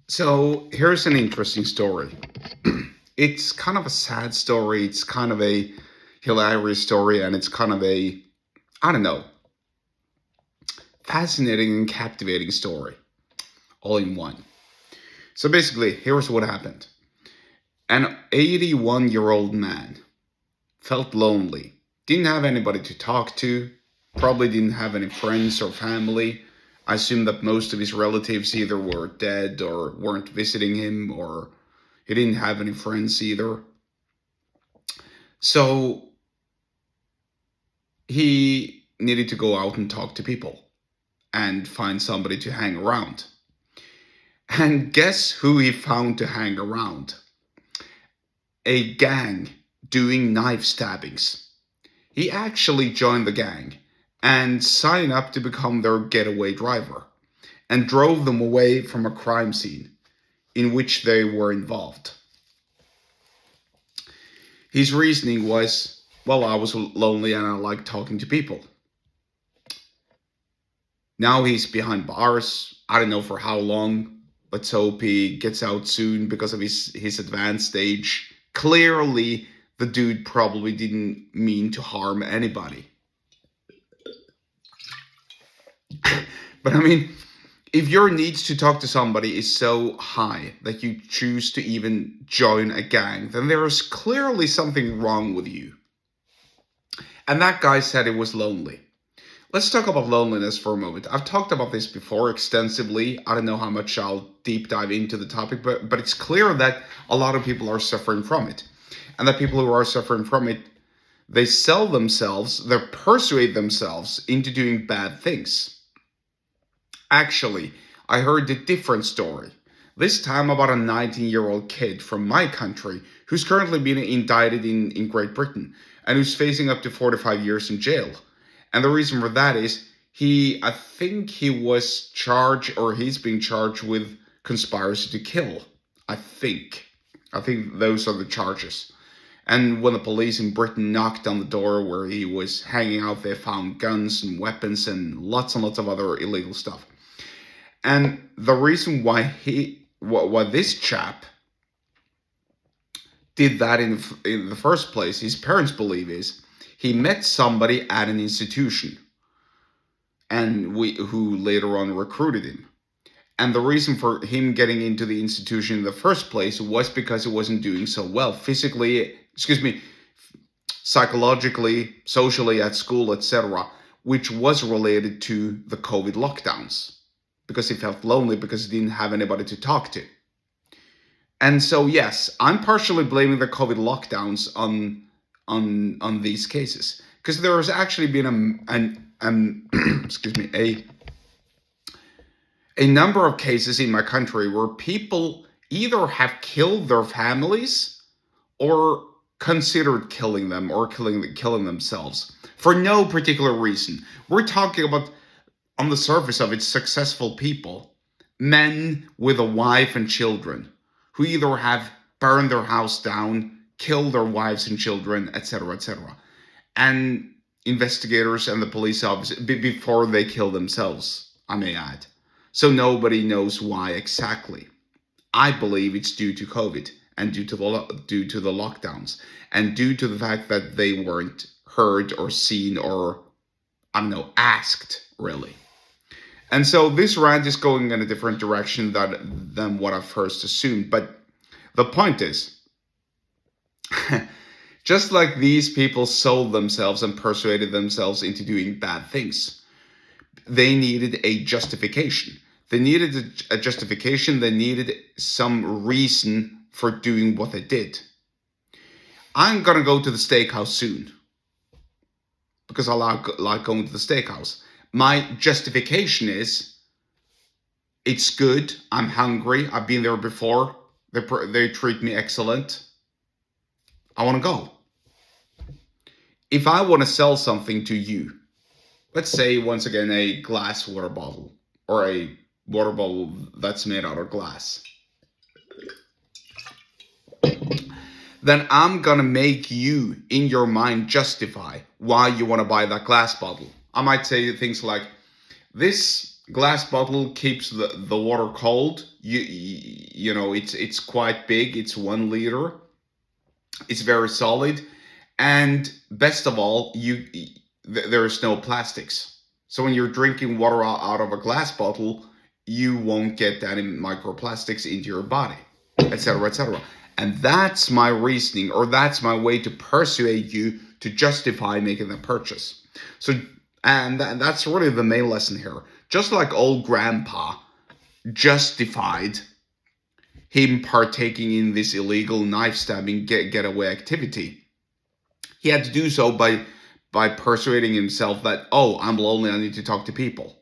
So here's an interesting story. It's kind of a sad story. It's kind of a hilarious story, and it's kind of a, I don't know, fascinating and captivating story all in one. So basically, here's what happened. An 81-year-old man felt lonely, didn't have anybody to talk to, probably didn't have any friends or family. I assume that most of his relatives either were dead or weren't visiting him, or he didn't have any friends either. So he needed to go out and talk to people and find somebody to hang around. And guess who he found to hang around? A gang doing knife stabbings. He actually joined the gang and signed up to become their getaway driver and drove them away from a crime scene in which they were involved. His reasoning was, well, I was lonely and I like talking to people. Now he's behind bars. I don't know for how long. Let's hope he gets out soon because of his advanced stage. Clearly, the dude probably didn't mean to harm anybody. But I mean, if your needs to talk to somebody is so high that you choose to even join a gang, then there is clearly something wrong with you. And that guy said he was lonely. Let's talk about loneliness for a moment. I've talked about this before extensively. I don't know how much I'll deep dive into the topic, but it's clear that a lot of people are suffering from it. And that people who are suffering from it, they sell themselves, they persuade themselves into doing bad things. Actually, I heard a different story. This time about a 19-year-old kid from my country who's currently being indicted in Great Britain and who's facing up to 45 years in jail. And the reason for that is I think he was charged, or he's being charged with conspiracy to kill. I think those are the charges. And when the police in Britain knocked on the door where he was hanging out, they found guns and weapons and lots of other illegal stuff. And the reason why this chap did that in the first place, his parents believe, is he met somebody at an institution and who later on recruited him. And the reason for him getting into the institution in the first place was because he wasn't doing so well psychologically, socially, at school, etc., which was related to the COVID lockdowns, because he felt lonely because he didn't have anybody to talk to. And so, yes, I'm partially blaming the COVID lockdowns on these cases, because there has actually been a number of cases in my country where people either have killed their families or considered killing them or killing themselves for no particular reason. We're talking about, on the surface of it, successful people, men with a wife and children, who either have burned their house down, killed their wives and children, etc., etc. And investigators and the police officers, before they kill themselves, I may add. So nobody knows why exactly. I believe it's due to COVID and due to the lockdowns and due to the fact that they weren't heard or seen or, I don't know, asked, really. And so this rant is going in a different direction than what I first assumed. But the point is, just like these people sold themselves and persuaded themselves into doing bad things, they needed a justification. They needed a justification. They needed some reason for doing what they did. I'm going to go to the steakhouse soon because I like going to the steakhouse. My justification is, it's good. I'm hungry. I've been there before. They treat me excellent. I want to go. If I want to sell something to you, let's say, once again, a glass water bottle or a water bottle that's made out of glass, then I'm going to make you, in your mind, justify why you want to buy that glass bottle. I might say things like, this Glass bottle keeps the water cold. You know, it's quite big. It's 1 liter. It's very solid, and best of all, there's no plastics. So when you're drinking water out of a glass bottle, you won't get any microplastics into your body, etc., etc. And that's my reasoning, or that's my way to persuade you to justify making the purchase. So, and that's really the main lesson here. Just like old grandpa justified him partaking in this illegal knife stabbing getaway activity, he had to do so by persuading himself that, oh, I'm lonely, I need to talk to people.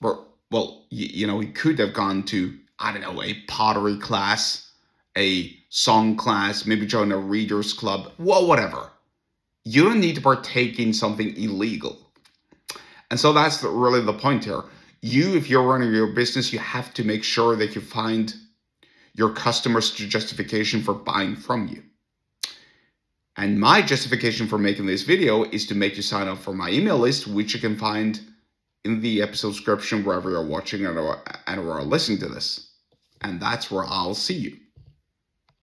Or, well, you know, he could have gone to, I don't know, a pottery class, a song class, maybe join a readers club, well, whatever. You don't need to partake in something illegal. And so that's really the point here. If you're running your business, you have to make sure that you find your customers' justification for buying from you. And my justification for making this video is to make you sign up for my email list, which you can find in the episode description wherever you're watching and or listening to this. And that's where I'll see you.